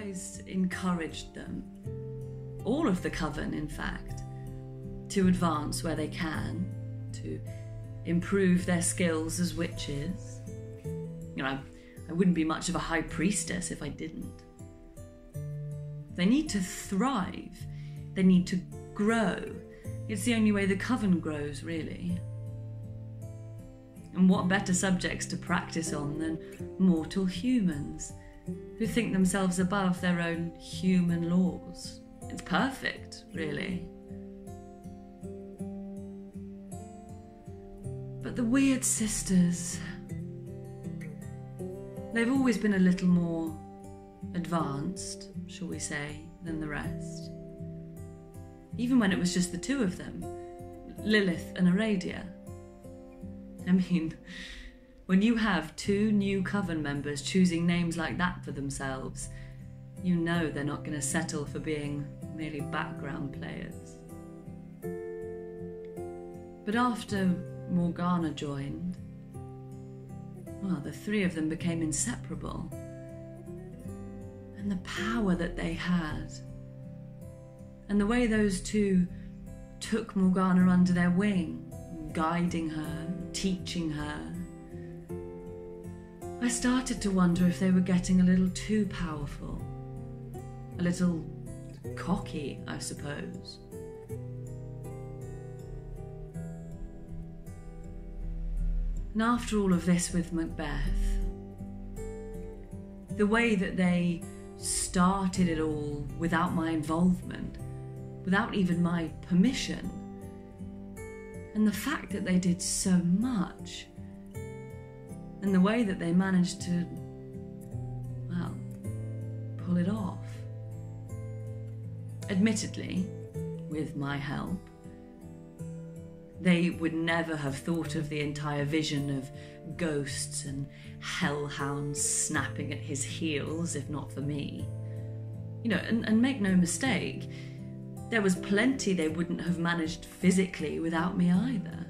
always encouraged them, all of the coven in fact, to advance where they can, to improve their skills as witches. You know, I wouldn't be much of a high priestess if I didn't. They need to thrive. They need to grow. It's the only way the coven grows, really. And what better subjects to practice on than mortal humans who think themselves above their own human laws? It's perfect, really. But the weird sisters, they've always been a little more advanced, shall we say, than the rest. Even when it was just the two of them, Lilith and Aradia. I mean, when you have two new coven members choosing names like that for themselves, you know they're not going to settle for being merely background players. But after Morgana joined, well, the three of them became inseparable. And the power that they had, and the way those two took Morgana under their wing, guiding her, teaching her, I started to wonder if they were getting a little too powerful, a little cocky, I suppose. And after all of this with Macbeth, the way that they started it all without my involvement, without even my permission, and the fact that they did so much, and the way that they managed to, well, pull it off. Admittedly, with my help, they would never have thought of the entire vision of ghosts and hellhounds snapping at his heels if not for me. You know, and make no mistake, there was plenty they wouldn't have managed physically without me either.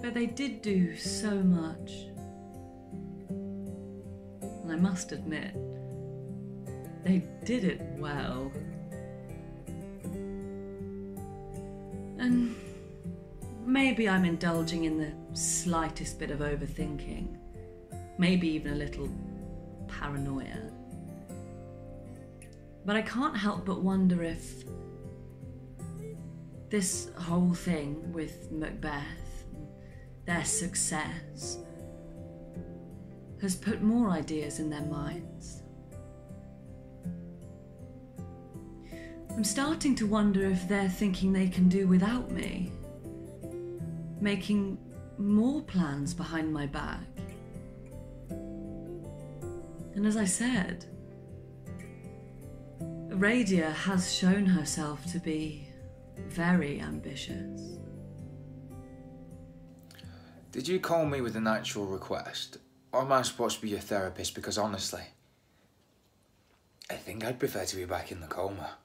But they did do so much. And I must admit, they did it well. And maybe I'm indulging in the slightest bit of overthinking, maybe even a little paranoia. But I can't help but wonder if this whole thing with Macbeth, their success, has put more ideas in their minds. I'm starting to wonder if they're thinking they can do without me, making more plans behind my back. And as I said, Aradia has shown herself to be very ambitious. Did you call me with an actual request? Or am I supposed to be your therapist? Because honestly, I think I'd prefer to be back in the coma.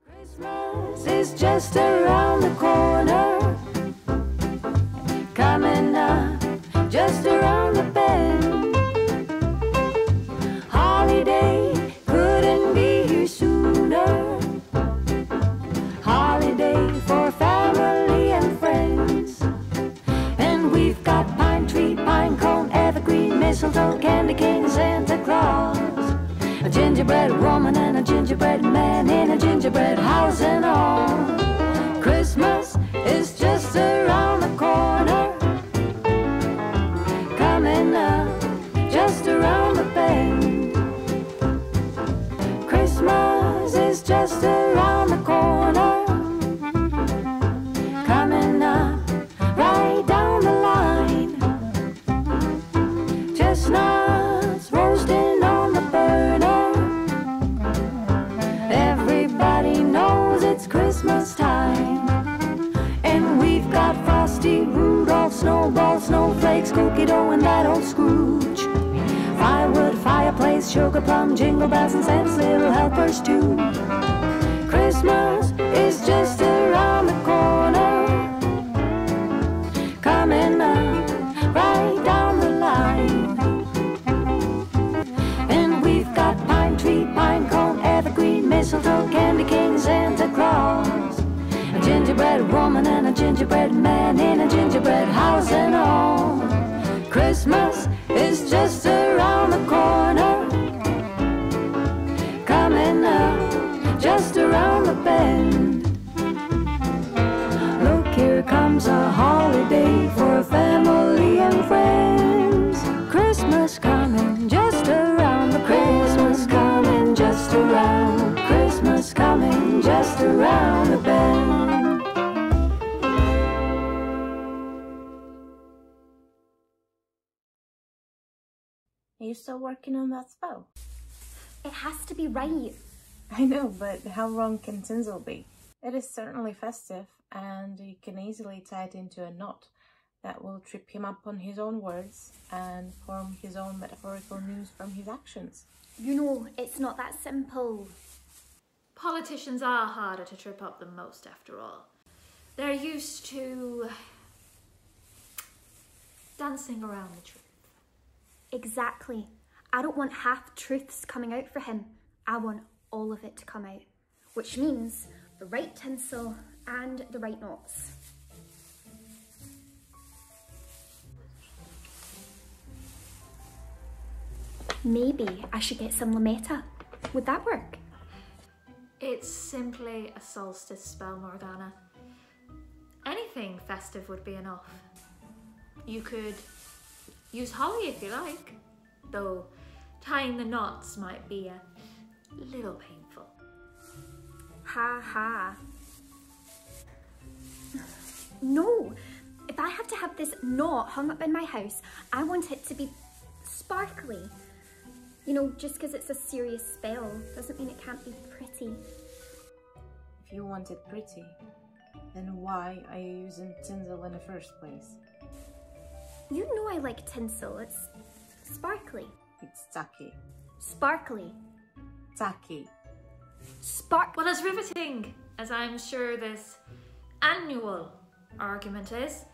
Christmas is just around the corner, coming up just around the bend. Holiday couldn't be here sooner. Holiday for family and friends. And we've got pine tree, pine cone, evergreen, mistletoe, candy cane, Santa Claus, a gingerbread woman and a gingerbread man in a gingerbread house and all. Christmas Frosty, Rudolph, Snowball, Snowflakes, Cookie Dough, and that old Scrooge. Firewood, fireplace, sugar plum, jingle bells, and Santa's little helpers too. Christmas is just around the corner, coming up right down the line. And we've got pine tree, pine cone, evergreen, mistletoe, candy cane, Santa Claus, a gingerbread woman and a gingerbread man in a gingerbread house and all. Christmas is just around the corner, coming up just around the bend. Look, here comes a holiday for family and friends. Christmas coming just around the Christmas coming just around. Christmas coming just around the bend. Are you still working on that spell? It has to be right. I know, but how wrong can tinsel be? It is certainly festive, and you can easily tie it into a knot that will trip him up on his own words and form his own metaphorical news from his actions. You know, it's not that simple. Politicians are harder to trip up than most, after all. They're used to dancing around the truth. Exactly. I don't want half-truths coming out for him. I want all of it to come out, which means the right tinsel and the right knots. Maybe I should get some lametta. Would that work? It's simply a solstice spell, Morgana. Anything festive would be enough. You could use holly if you like, though tying the knots might be a little painful. Ha ha. No, if I have to have this knot hung up in my house, I want it to be sparkly. You know, just because it's a serious spell doesn't mean it can't be pretty. If you want it pretty, then why are you using tinsel in the first place? You know I like tinsel. It's sparkly. It's tacky. Sparkly. Tacky. Well, as riveting as I'm sure this annual argument is,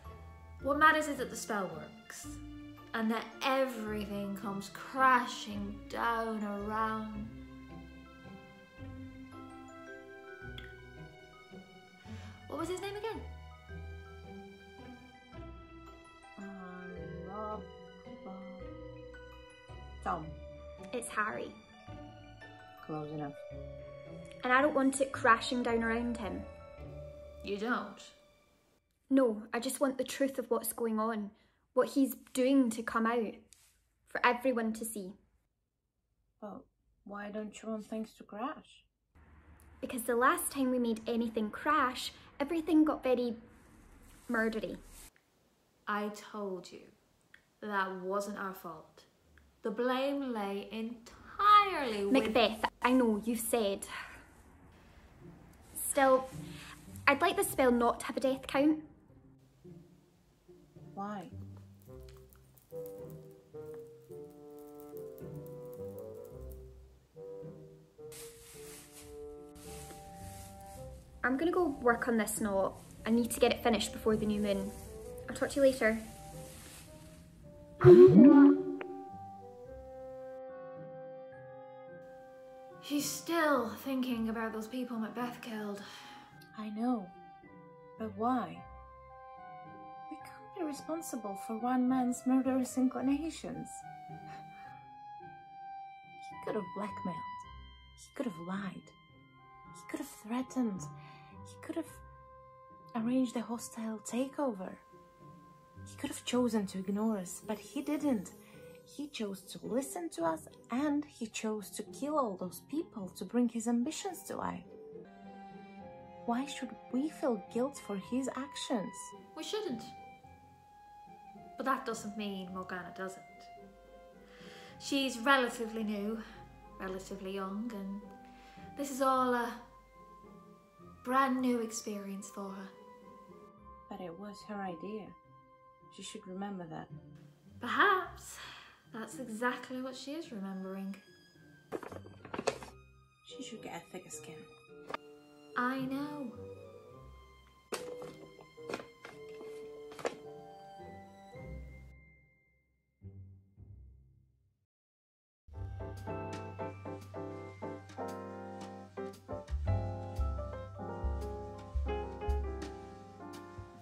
what matters is that the spell works and that everything comes crashing down around. What was his name again? Tom. It's Harry. Close enough. And I don't want it crashing down around him. You don't? No, I just want the truth of what's going on, what he's doing to come out, for everyone to see. Well, why don't you want things to crash? Because the last time we made anything crash, everything got very murdery. I told you that wasn't our fault. The blame lay entirely with Macbeth, I know, you've said. Still, I'd like the spell not to have a death count. Why? I'm gonna go work on this knot. I need to get it finished before the new moon. I'll talk to you later. She's still thinking about those people Macbeth killed. I know, but why? We can't be responsible for one man's murderous inclinations. He could have blackmailed. He could have lied. He could have threatened. He could have arranged a hostile takeover. He could have chosen to ignore us, but he didn't. He chose to listen to us, and he chose to kill all those people to bring his ambitions to life. Why should we feel guilt for his actions? We shouldn't. But that doesn't mean Morgana doesn't. She's relatively new, relatively young, and this is all a brand new experience for her. But it was. was her idea. She should remember that. Perhaps that's exactly what she is remembering. She should get a thicker skin. I know.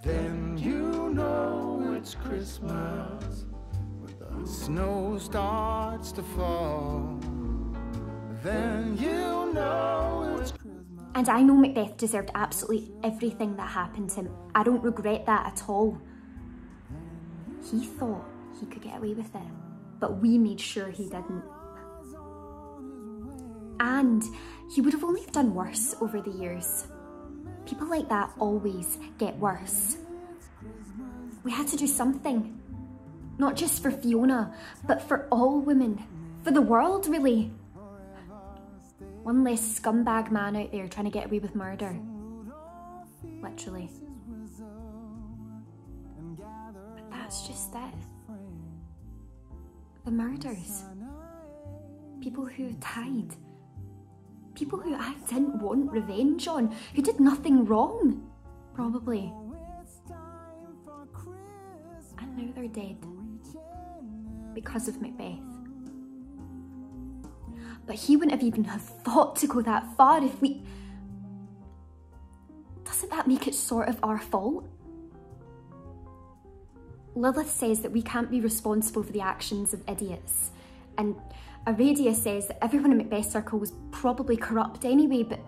Then you know it's Christmas, when the snow starts to fall. Then you know it's Christmas. And I know Macbeth deserved absolutely everything that happened to him. I don't regret that at all. He thought he could get away with it, but we made sure he didn't. And he would have only done worse over the years. People like that always get worse. We had to do something. Not just for Fiona, but for all women. For the world, really. One less scumbag man out there trying to get away with murder. Literally. But that's just it. The murders. People who died. People who I didn't want revenge on, who did nothing wrong, probably. And now they're dead. Because of Macbeth. But he wouldn't have even have thought to go that far if we... Doesn't that make it sort of our fault? Lilith says that we can't be responsible for the actions of idiots. And Aradia says that everyone in Macbeth's circle was probably corrupt anyway, but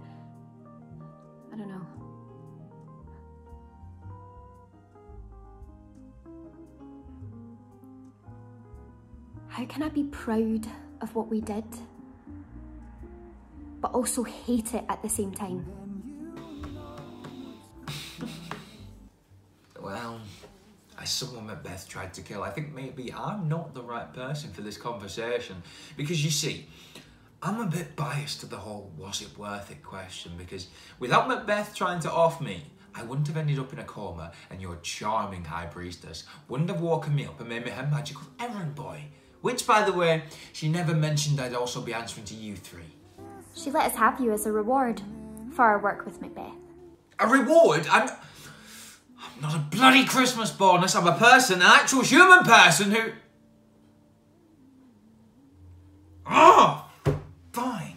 I don't know. How can I be proud of what we did, but also hate it at the same time? Well, as someone Macbeth tried to kill, I think maybe I'm not the right person for this conversation. Because you see, I'm a bit biased to the whole was it worth it question, because without Macbeth trying to off me, I wouldn't have ended up in a coma, and your charming high priestess wouldn't have woken me up and made me her magical errand boy. Which, by the way, she never mentioned I'd also be answering to you three. She let us have you as a reward for our work with Macbeth. A reward? I'm not a bloody Christmas bonus. I'm a person, an actual human person who... Oh, fine.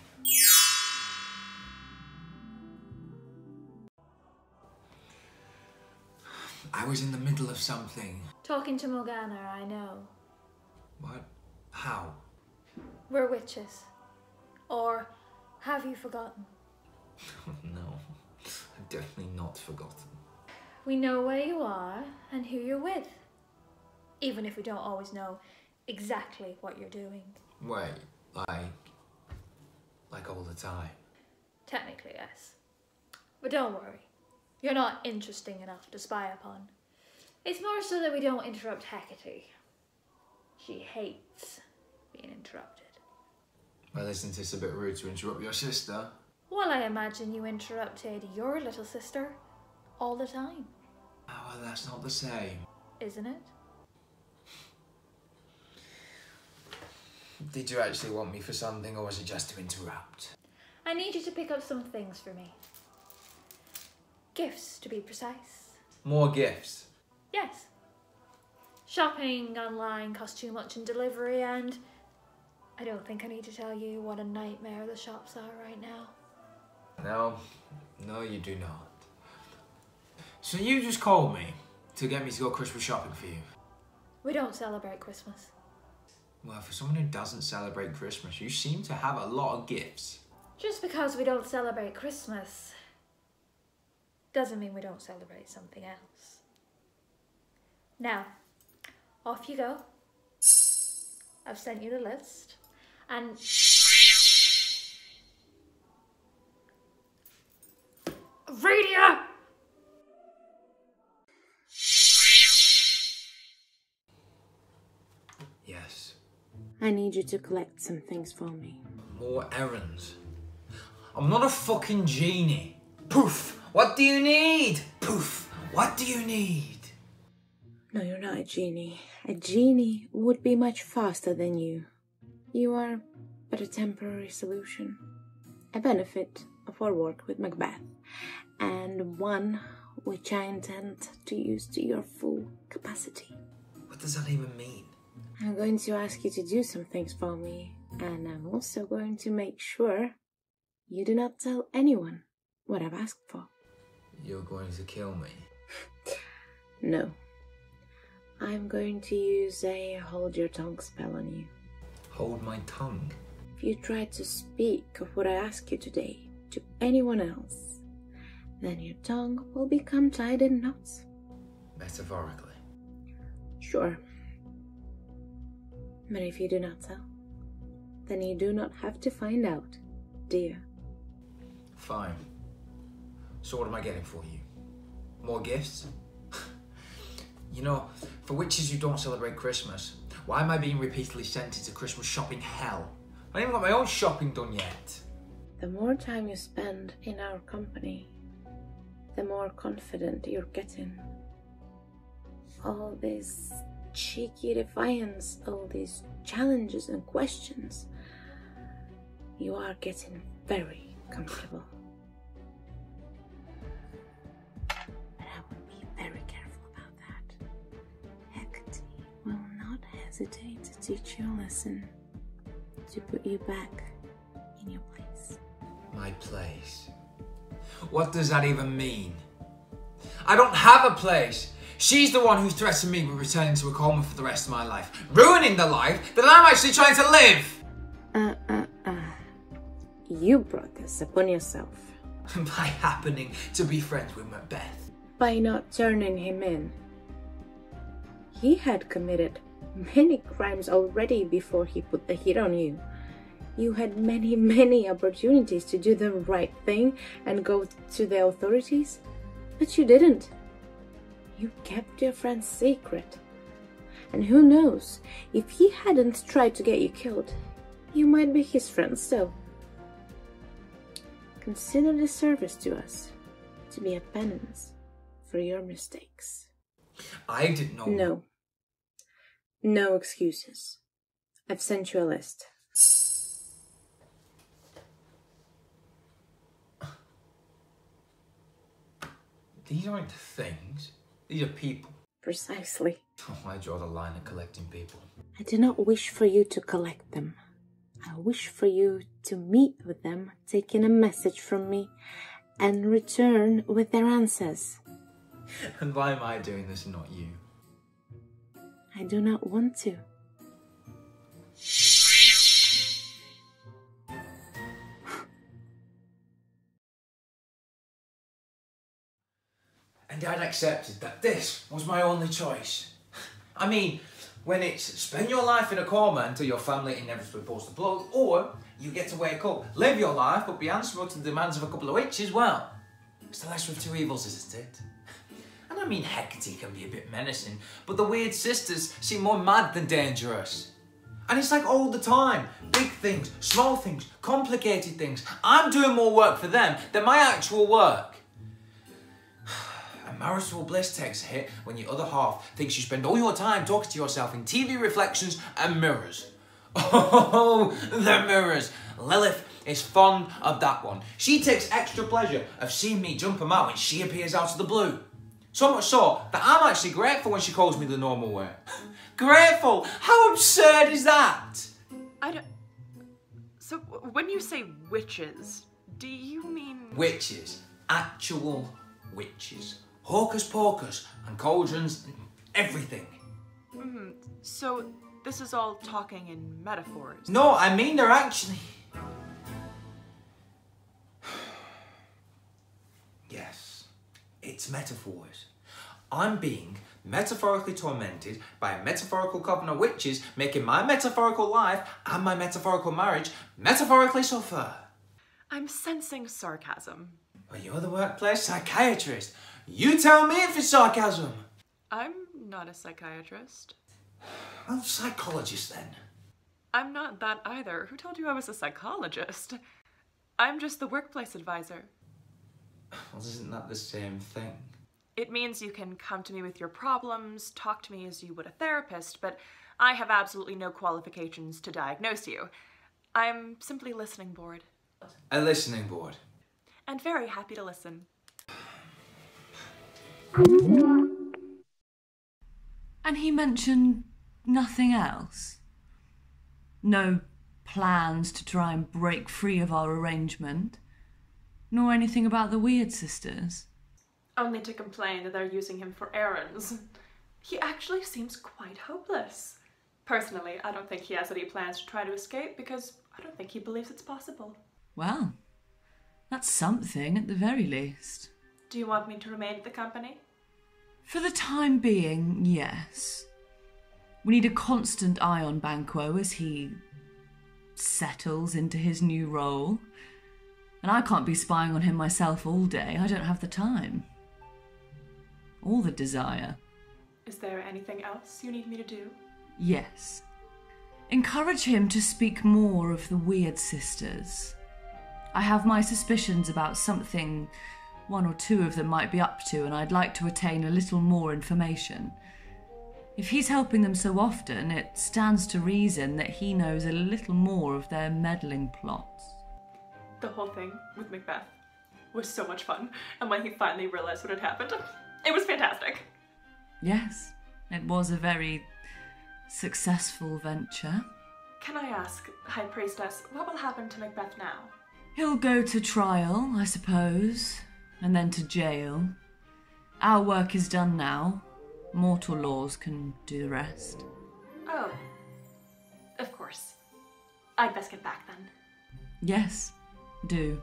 I was in the middle of something. Talking to Morgana, I know. What? How? We're witches. Or have you forgotten? No, I've definitely not forgotten. We know where you are and who you're with. Even if we don't always know exactly what you're doing. Wait, like all the time? Technically, yes. But don't worry. You're not interesting enough to spy upon. It's more so that we don't interrupt Hecate. She hates being interrupted. Well, isn't this a bit rude to interrupt your sister? Well, I imagine you interrupted your little sister all the time. Oh, well, that's not the same. Isn't it? Did you actually want me for something, or was it just to interrupt? I need you to pick up some things for me. Gifts, to be precise. More gifts? Yes. Shopping online costs too much in delivery, and I don't think I need to tell you what a nightmare the shops are right now. No, you do not. So you just called me to get me to go Christmas shopping for you? We don't celebrate Christmas. Well, for someone who doesn't celebrate Christmas, you seem to have a lot of gifts. Just because we don't celebrate Christmas doesn't mean we don't celebrate something else. Now, off you go. I've sent you the list, and... Aradia! Yes. I need you to collect some things for me. More errands. I'm not a fucking genie. Poof! What do you need? Poof! What do you need? No, you're not a genie. A genie would be much faster than you. You are but a temporary solution. A benefit of our work with Macbeth, and one which I intend to use to your full capacity. What does that even mean? I'm going to ask you to do some things for me, and I'm also going to make sure you do not tell anyone what I've asked for. You're going to kill me? No. I'm going to use a hold your tongue spell on you. Hold my tongue? If you try to speak of what I ask you today to anyone else, then your tongue will become tied in knots. Metaphorically? Sure. But if you do not tell, then you do not have to find out, do you? Fine. So what am I getting for you? More gifts? You know, for witches who don't celebrate Christmas, why am I being repeatedly sent into Christmas shopping hell? I haven't even got my own shopping done yet. The more time you spend in our company, the more confident you're getting. All this cheeky defiance, all these challenges and questions, you are getting very comfortable. But I would be very careful about that. Hecate will not hesitate to teach you a lesson, to put you back in your place. My place? What does that even mean? I don't have a place! She's the one who threatened me with returning to a coma for the rest of my life, ruining the life that I'm actually trying to live! You brought this upon yourself. By happening to be friends with Macbeth. By not turning him in. He had committed many crimes already before he put the hit on you. You had many opportunities to do the right thing and go to the authorities, but you didn't. You kept your friend's secret. And who knows, if he hadn't tried to get you killed, you might be his friend still. Consider this service to us to be a penance for your mistakes. I didn't know. No. No excuses. I've sent you a list. These aren't things. These are people. Precisely. Oh, I draw the line at collecting people. I do not wish for you to collect them. I wish for you to meet with them, taking a message from me, and return with their answers. And why am I doing this and not you? I do not want to. And I'd accepted that this was my only choice. I mean, when it's spend your life in a coma until your family inevitably pulls the plug, or you get to wake up, live your life, but be answerable to the demands of a couple of witches, well, it's the lesser of two evils, isn't it? And I mean, Hecate can be a bit menacing, but the weird sisters seem more mad than dangerous. And it's like all the time, big things, small things, complicated things. I'm doing more work for them than my actual work. Marital bliss takes a hit when your other half thinks you spend all your time talking to yourself in TV reflections and mirrors. Oh, the mirrors. Lilith is fond of that one. She takes extra pleasure of seeing me jump them out when she appears out of the blue. So much so that I'm actually grateful when she calls me the normal way. Grateful! How absurd is that? So when you say witches, do you mean... Witches. Actual witches. Hocus pocus and cauldrons and everything. So this is all talking in metaphors? No, I mean they're actually... Yes, it's metaphors. I'm being metaphorically tormented by a metaphorical coven of witches, making my metaphorical life and my metaphorical marriage metaphorically suffer. I'm sensing sarcasm. Well, you're the workplace psychiatrist. You tell me if it's sarcasm. I'm not a psychiatrist. Well, psychologist then. I'm not that either. Who told you I was a psychologist? I'm just the workplace advisor. Well, isn't that the same thing? It means you can come to me with your problems, talk to me as you would a therapist, but I have absolutely no qualifications to diagnose you. I'm simply listening bored. A listening board. And very happy to listen. And he mentioned nothing else? No plans to try and break free of our arrangement? Nor anything about the Weird Sisters? Only to complain that they're using him for errands. He actually seems quite hopeless. Personally, I don't think he has any plans to try to escape because I don't think he believes it's possible. Well, that's something at the very least. Do you want me to remain at the company? For the time being, yes. We need a constant eye on Banquo as he settles into his new role. And I can't be spying on him myself all day. I don't have the time. Or the desire. Is there anything else you need me to do? Yes. Encourage him to speak more of the Weird Sisters. I have my suspicions about something one or two of them might be up to, and I'd like to attain a little more information. If he's helping them so often, it stands to reason that he knows a little more of their meddling plots. The whole thing with Macbeth was so much fun, and when he finally realized what had happened, it was fantastic. Yes, it was a very successful venture. Can I ask, High Priestess, what will happen to Macbeth now? He'll go to trial, I suppose, and then to jail. Our work is done now. Mortal laws can do the rest. Oh, of course. I'd best get back then. Yes, do.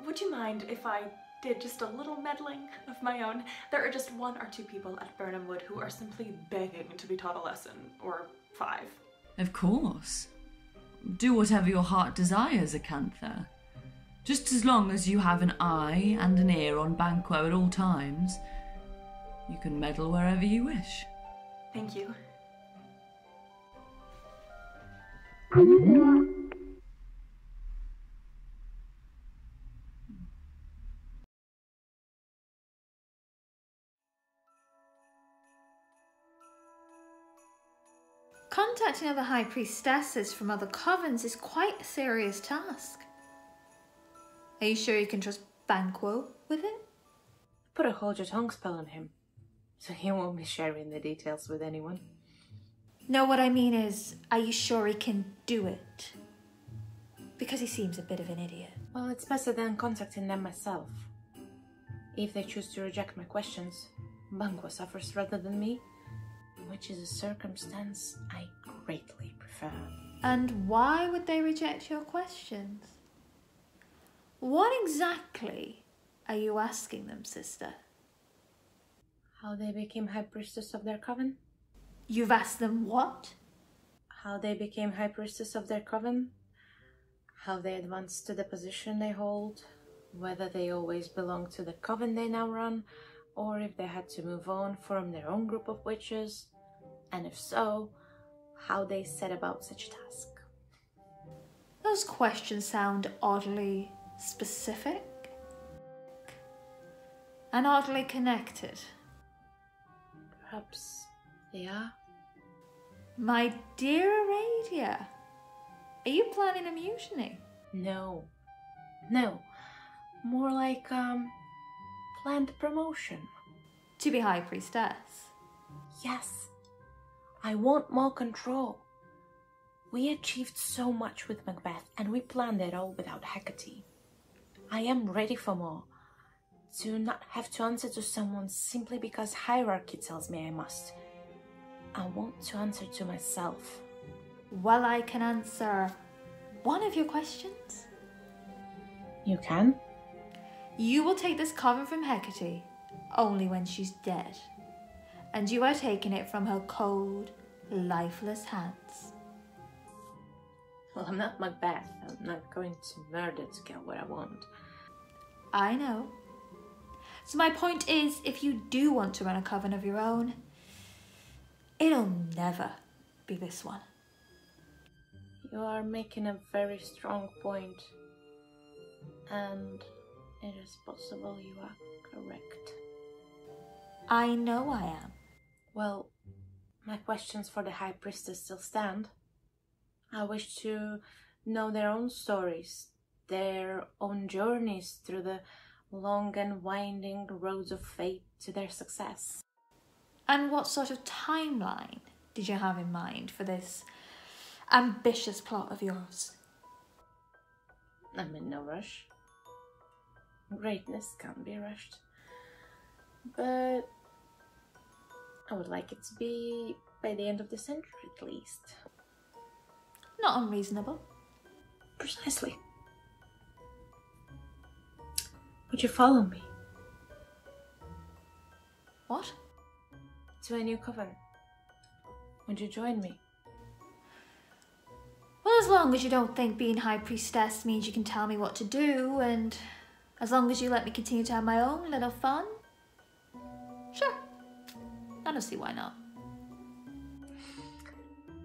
Would you mind if I did just a little meddling of my own? There are just 1 or 2 people at Burnham Wood who are simply begging to be taught a lesson, or 5. Of course. Do whatever your heart desires, Acantha. Just as long as you have an eye and an ear on Banquo at all times, you can meddle wherever you wish. Thank you. Contacting other high priestesses from other covens is quite a serious task. Are you sure you can trust Banquo with it? Put a hold your tongue spell on him, so he won't be sharing the details with anyone. No, what I mean is, are you sure he can do it? Because he seems a bit of an idiot. Well, it's better than contacting them myself. If they choose to reject my questions, Banquo suffers rather than me, which is a circumstance I greatly prefer. And why would they reject your questions? What exactly are you asking them, sister? How they became High Priestess of their coven? You've asked them what? How they became High Priestess of their coven? How they advanced to the position they hold? Whether they always belonged to the coven they now run, or if they had to move on, form their own group of witches? And if so, how they set about such a task? Those questions sound oddly specific and oddly connected. Perhaps they are. My dear Aradia, are you planning a mutiny? No. More like, planned promotion. To be High Priestess? Yes. I want more control. We achieved so much with Macbeth, and we planned it all without Hecate. I am ready for more. To not have to answer to someone simply because hierarchy tells me I must. I want to answer to myself. Well, I can answer one of your questions. You can? You will take this coven from Hecate only when she's dead. And you are taking it from her cold, lifeless hands. Well, I'm not Macbeth. I'm not going to murder to get what I want. I know. So my point is, if you do want to run a coven of your own, it'll never be this one. You are making a very strong point. And it is possible you are correct. I know I am. Well, my questions for the High Priestess still stand. I wish to know their own stories, their own journeys through the long and winding roads of fate to their success. And what sort of timeline did you have in mind for this ambitious plot of yours? I'm in no rush. Greatness can't be rushed. But I would like it to be by the end of the century at least. Not unreasonable. Precisely. Would you follow me? What? To a new coven. Would you join me? Well, as long as you don't think being High Priestess means you can tell me what to do, and as long as you let me continue to have my own little fun, sure. I don't see why not.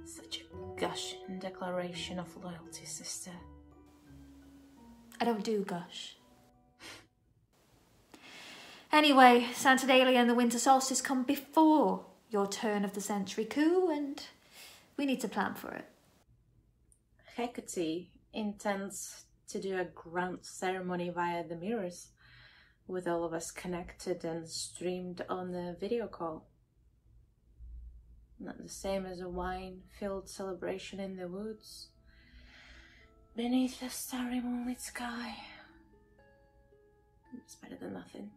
Such a gushing declaration of loyalty, sister. I don't do gush. Anyway, Santadelia and the Winter Solstice come before your turn of the century coup, and we need to plan for it. Hecate intends to do a grand ceremony via the mirrors, with all of us connected and streamed on the video call. Not the same as a wine-filled celebration in the woods, beneath a starry moonlit sky. It's better than nothing.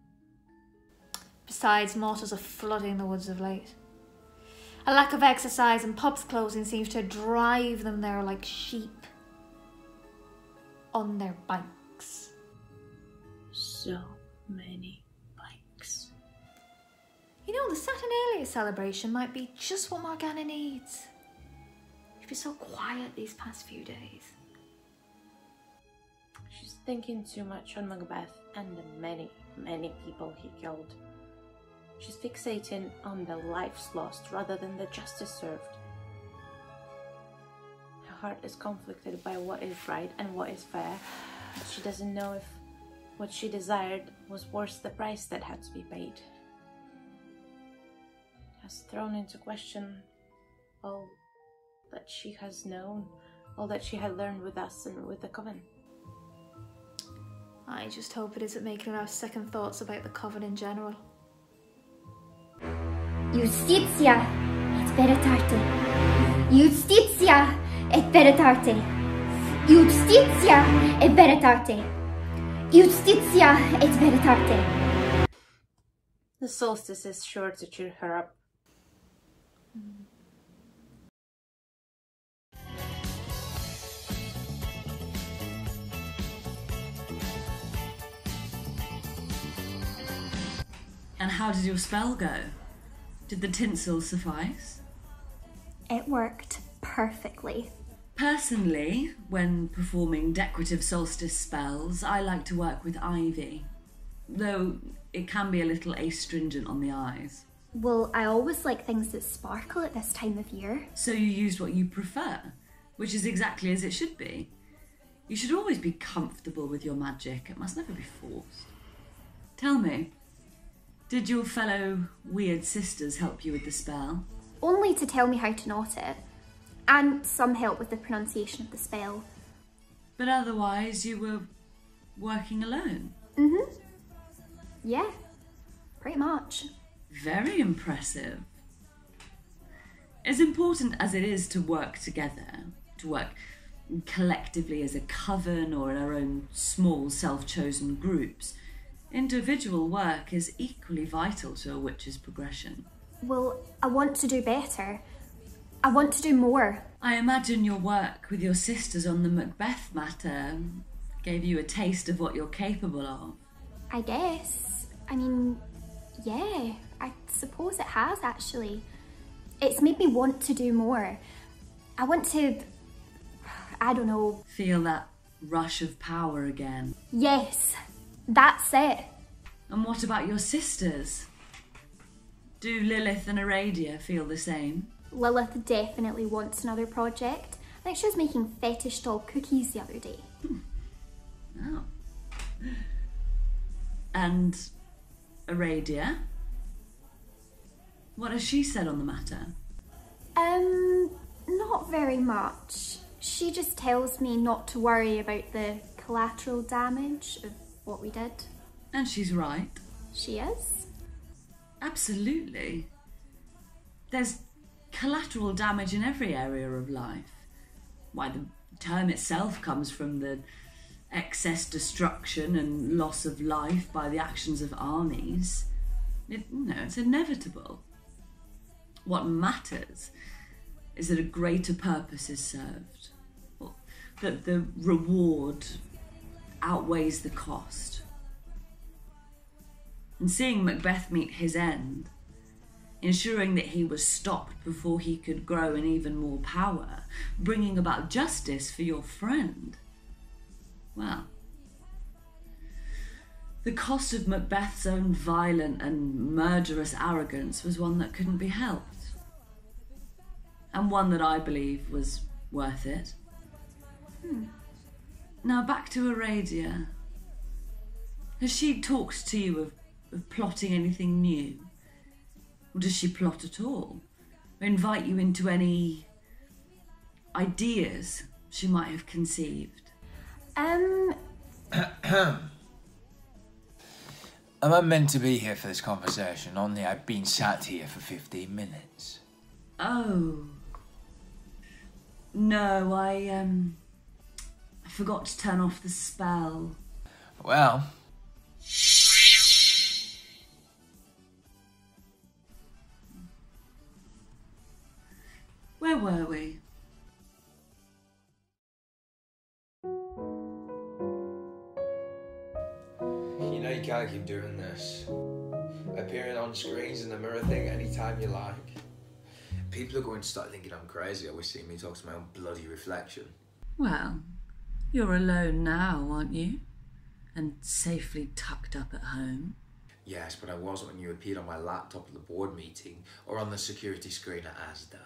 Besides, mortals are flooding the woods of late. A lack of exercise and pubs closing seems to drive them there like sheep on their bikes. So many bikes. You know, the Saturnalia celebration might be just what Morgana needs. She's been so quiet these past few days. She's thinking too much on Macbeth and the many, many people he killed. She's fixating on the lives lost rather than the justice served. Her heart is conflicted by what is right and what is fair. She doesn't know if what she desired was worth the price that had to be paid. Has thrown into question all that she has known, all that she had learned with us and with the coven. I just hope it isn't making her have second thoughts about the coven in general. Justitia et veritate. Justitia et veritate. Justitia et veritate. Justitia et veritate. The solstice is sure to cheer her up. And how did your spell go? Did the tinsel suffice? It worked perfectly. Personally, when performing decorative solstice spells, I like to work with ivy, though it can be a little astringent on the eyes. Well, I always like things that sparkle at this time of year. So you used what you prefer, which is exactly as it should be. You should always be comfortable with your magic. It must never be forced. Tell me, did your fellow weird sisters help you with the spell? Only to tell me how to knot it, and some help with the pronunciation of the spell. But otherwise you were working alone? Mm-hmm. Yeah, pretty much. Very impressive. As important as it is to work together, to work collectively as a coven or in our own small self-chosen groups, individual work is equally vital to a witch's progression. Well, I want to do better. I want to do more. I imagine your work with your sisters on the Macbeth matter gave you a taste of what you're capable of. I guess. I mean, yeah, I suppose it has actually. It's made me want to do more. I want to, I don't know. Feel that rush of power again. Yes, that's it. And what about your sisters? Do Lilith and Aradia feel the same? Lilith definitely wants another project. I think she was making fetish doll cookies the other day. Oh. And Aradia? What has she said on the matter? Not very much. She just tells me not to worry about the collateral damage of what we did. And she's right. She is? Absolutely. There's collateral damage in every area of life. Why, the term itself comes from the excess destruction and loss of life by the actions of armies. It's inevitable. What matters is that a greater purpose is served. Well, that the reward outweighs the cost. And seeing Macbeth meet his end, ensuring that he was stopped before he could grow in even more power, bringing about justice for your friend, well, the cost of Macbeth's own violent and murderous arrogance was one that couldn't be helped. And one that I believe was worth it. Now back to Aradia. Has she talked to you of plotting anything new? Or does she plot at all? Or invite you into any ideas she might have conceived? Am I meant to be here for this conversation? Only I've been sat here for 15 minutes. Oh. No, I forgot to turn off the spell. Well... Where were we? You know you can't keep doing this. Appearing on screens in the mirror thing anytime you like. People are going to start thinking I'm crazy always seeing me talk to my own bloody reflection. Well, you're alone now, aren't you? And safely tucked up at home. Yes, but I wasn't when you appeared on my laptop at the board meeting or on the security screen at Asda.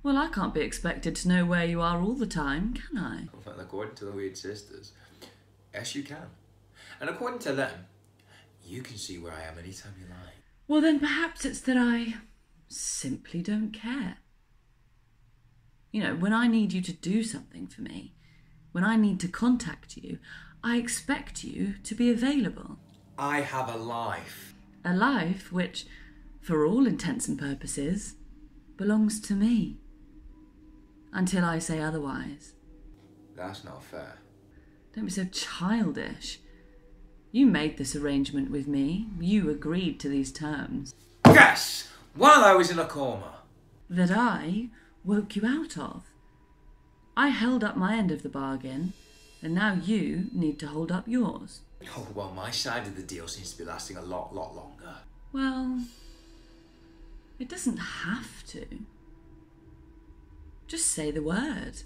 Well, I can't be expected to know where you are all the time, can I? Well, according to the Weird Sisters, yes you can. And according to them, you can see where I am anytime you like. Well, then perhaps it's that I simply don't care. You know, when I need you to do something for me, when I need to contact you, I expect you to be available. I have a life. A life which, for all intents and purposes, belongs to me. Until I say otherwise. That's not fair. Don't be so childish. You made this arrangement with me. You agreed to these terms. Yes! While I was in a coma. That I woke you out of. I held up my end of the bargain, and now you need to hold up yours. Oh, well, my side of the deal seems to be lasting a lot longer. Well, it doesn't have to. Just say the word,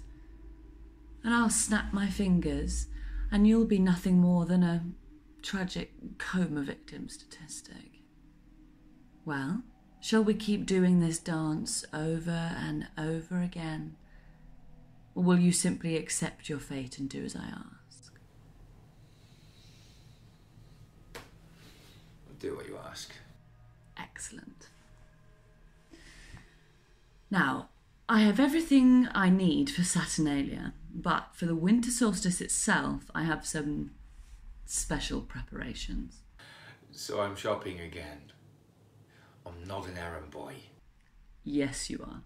and I'll snap my fingers, and you'll be nothing more than a tragic coma victim statistic. Well, shall we keep doing this dance over and over again? Or will you simply accept your fate and do as I ask? I'll do what you ask. Excellent. Now, I have everything I need for Saturnalia, but for the Winter Solstice itself, I have some special preparations. So I'm shopping again. I'm not an errand boy. Yes, you are.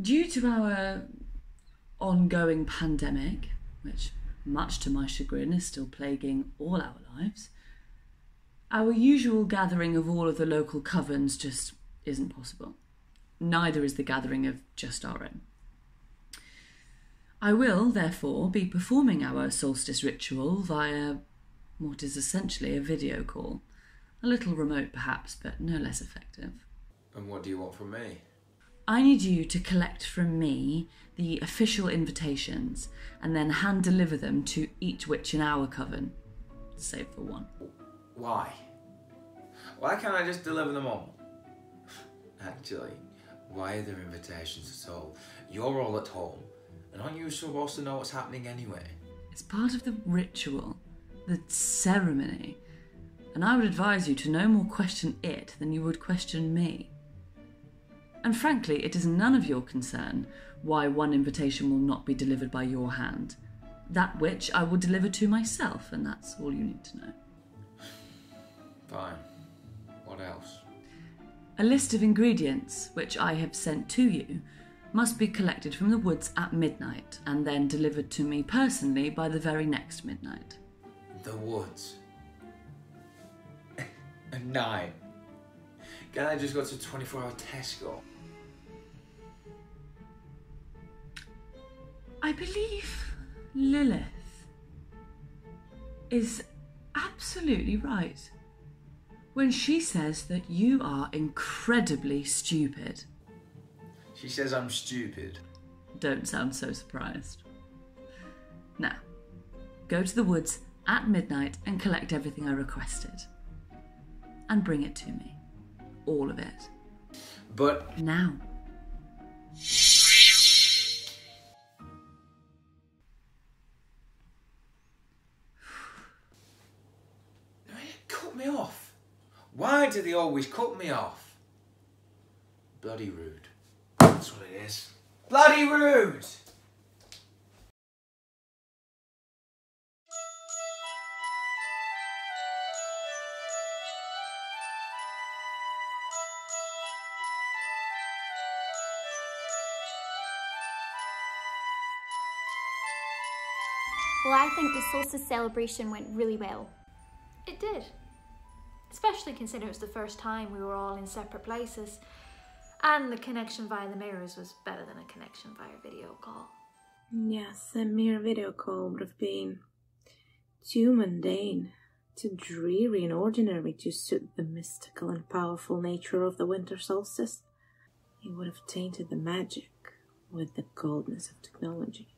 Due to our ongoing pandemic, which, much to my chagrin, is still plaguing all our lives, our usual gathering of all of the local covens just isn't possible. Neither is the gathering of just our own. I will, therefore, be performing our solstice ritual via what is essentially a video call. A little remote, perhaps, but no less effective. And what do you want from me? I need you to collect from me the official invitations and then hand-deliver them to each witch in our coven, save for one. Why? Why can't I just deliver them all? Actually, why are there invitations at all? You're all at home, and aren't you supposed to know what's happening anyway? It's part of the ritual, the ceremony, and I would advise you to no more question it than you would question me. And frankly, it is none of your concern why one invitation will not be delivered by your hand. That which I will deliver to myself, and that's all you need to know. Fine. What else? A list of ingredients, which I have sent to you, must be collected from the woods at midnight and then delivered to me personally by the very next midnight. The woods? At night? Can I just go to 24-hour Tesco? I believe Lilith is absolutely right when she says that you are incredibly stupid. She says I'm stupid. Don't sound so surprised. Now, go to the woods at midnight and collect everything I requested. And bring it to me. All of it. But... Now. Cut me off. Why do they always cut me off? Bloody rude. That's what it is. Bloody rude! Well, I think the solstice celebration went really well. It did. Especially considering it was the first time we were all in separate places. And the connection via the mirrors was better than a connection via video call. Yes, a mere video call would have been too mundane, too dreary and ordinary to suit the mystical and powerful nature of the winter solstice. It would have tainted the magic with the coldness of technology.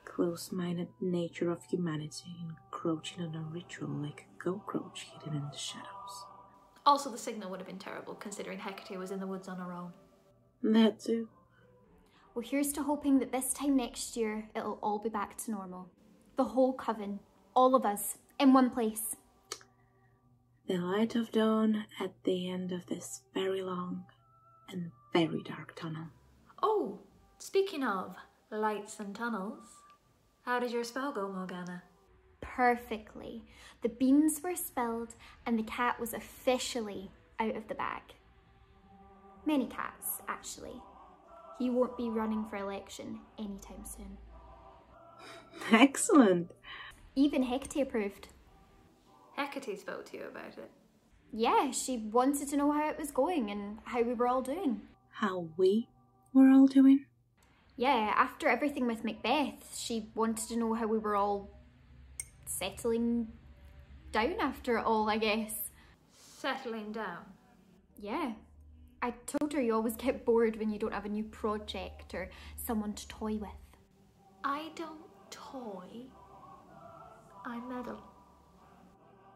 Close-minded nature of humanity encroaching on a ritual like a cockroach hidden in the shadows. Also, the signal would have been terrible considering Hecate was in the woods on her own. That too. Well, here's to hoping that this time next year it'll all be back to normal. The whole coven, all of us, in one place. The light of dawn at the end of this very long and very dark tunnel. Oh, speaking of lights and tunnels, how did your spell go, Morgana? Perfectly. The beans were spilled and the cat was officially out of the bag. Many cats, actually. He won't be running for election anytime soon. Excellent. Even Hecate approved. Hecate spoke to you about it. Yeah, she wanted to know how it was going and how we were all doing. How we were all doing? Yeah, after everything with Macbeth, she wanted to know how we were all settling down after it all, I guess. Settling down? Yeah. I told her you always get bored when you don't have a new project or someone to toy with. I don't toy. I meddle.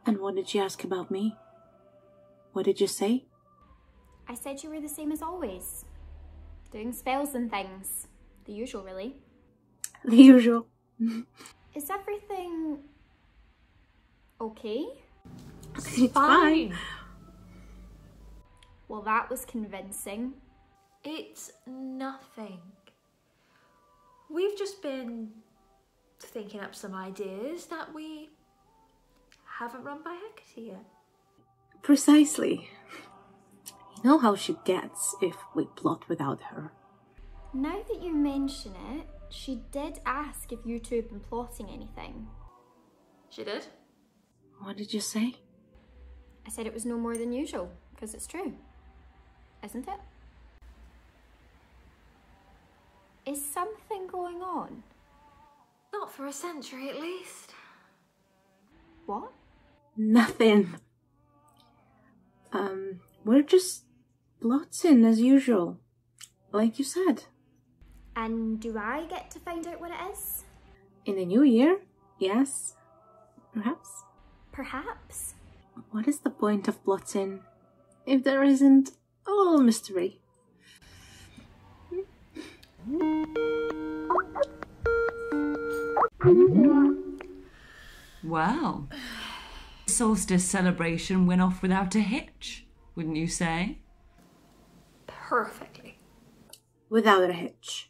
And what did you ask about me? What did you say? I said you were the same as always. Doing spells and things. The usual, really. The usual. Is everything okay? It's fine. Well, that was convincing. It's nothing. We've just been thinking up some ideas that we haven't run by Hecate yet. Precisely. You know how she gets if we plot without her. Now that you mention it, she did ask if you two had been plotting anything. She did? What did you say? I said it was no more than usual, because it's true. Isn't it? Is something going on? Not for a century at least. What? Nothing. We're just plotting as usual. Like you said. And do I get to find out what it is? In the new year? Yes. Perhaps. Perhaps. What is the point of plotting if there isn't a little mystery? Well, solstice celebration went off without a hitch, wouldn't you say? perfectly. Without a hitch.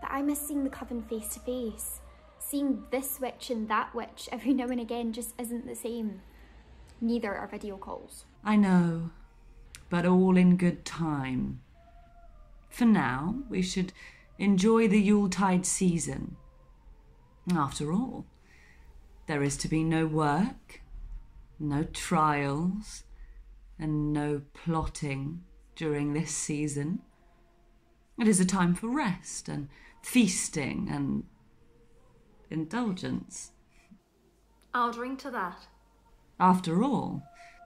But I miss seeing the coven face to face. Seeing this witch and that witch every now and again just isn't the same. Neither are video calls. I know, but all in good time. For now, we should enjoy the Yuletide season. After all, there is to be no work, no trials, and no plotting during this season. It is a time for rest and feasting and indulgence. I'll drink to that. After all,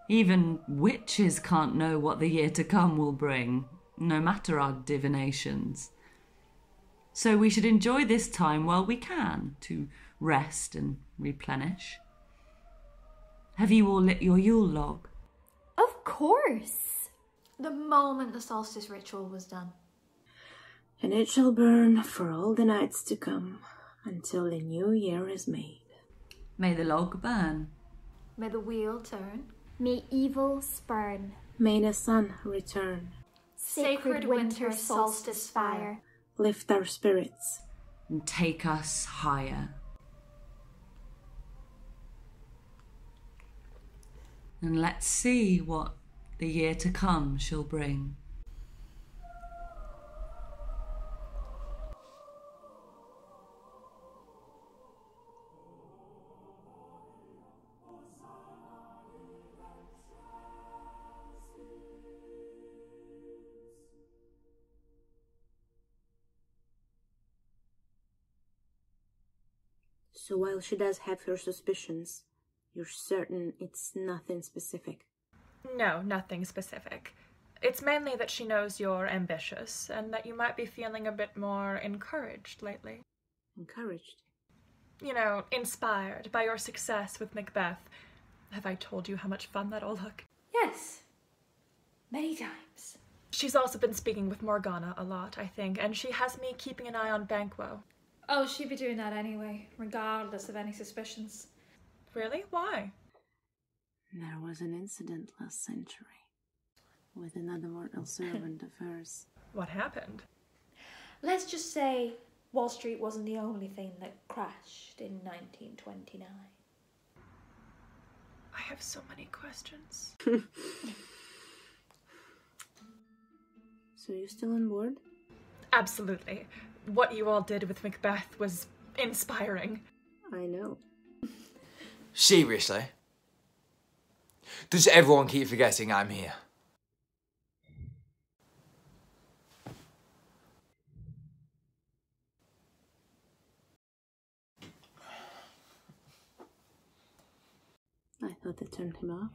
even witches can't know what the year to come will bring, no matter our divinations. So we should enjoy this time while we can, to rest and replenish. Have you all lit your Yule log? Of course! The moment the solstice ritual was done. And it shall burn for all the nights to come, until the new year is made. May the log burn. May the wheel turn. May evil spurn. May the sun return. Sacred winter solstice fire. Lift our spirits. And take us higher. And let's see what the year to come shall bring. So while she does have her suspicions, you're certain it's nothing specific? No, nothing specific. It's mainly that she knows you're ambitious and that you might be feeling a bit more encouraged lately. Encouraged? You know, inspired by your success with Macbeth. Have I told you how much fun that'll look? Yes. Many times. She's also been speaking with Morgana a lot, I think, and she has me keeping an eye on Banquo. Oh, she'd be doing that anyway, regardless of any suspicions. Really? Why? There was an incident last century with another mortal servant of hers. What happened? Let's just say Wall Street wasn't the only thing that crashed in 1929. I have so many questions. So you still on board? Absolutely. What you all did with Macbeth was inspiring. I know. Seriously? Does everyone keep forgetting I'm here? I thought they turned him off.